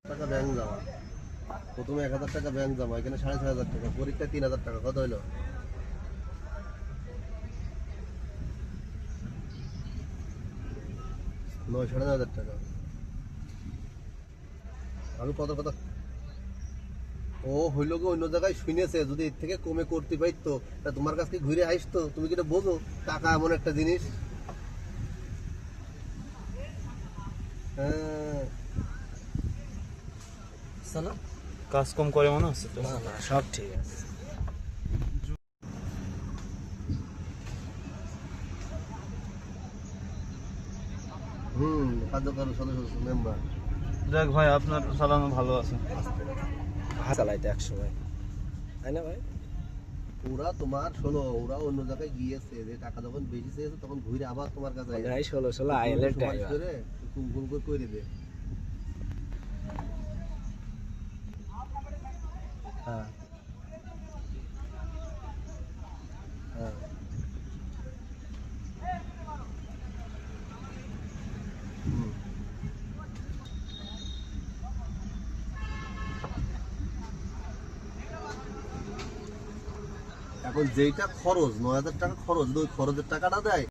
টাকা ব্যাংক জমা, প্রথমে 1000 টাকা ব্যাংক জমা, এখানে 6500 টাকা, পরীক্ষা 3000 টাকা, কত হলো? 9,500 টাকা। আমি কত কত ও হইল গো, অন্য জায়গায় শুনেছে, যদি এর থেকে কমে করতে পারতো তা তোমার কাছে ঘুরে আসতো। তুমি কি এটা বোঝো টাকা এমন একটা জিনিস? হ্যাঁ, চলো। কাজ কম করে মনে হচ্ছে তো। না না, সব ঠিক আছে। কার্যকর সদস্য মেম্বার। যাক ভাই, আপনার চালানো ভালো আছে। চালাইতে 100 ভাই, তাই না ভাই? ওরা তোমার শোনো, ওরা অন্য জায়গায় গিয়েছে, যে টাকা যখন বেশি চেয়েছে তখন ঘুরে আবার তোমার কাছে মনে হয় 16 আইএলের ড্রাইভার। করে দেবে। হ্যাঁ হ্যাঁ, হুম। এখন যেইটা খরচ, 9,000 টাকা খরচ, ওই খরচের টাকাটা দেয়।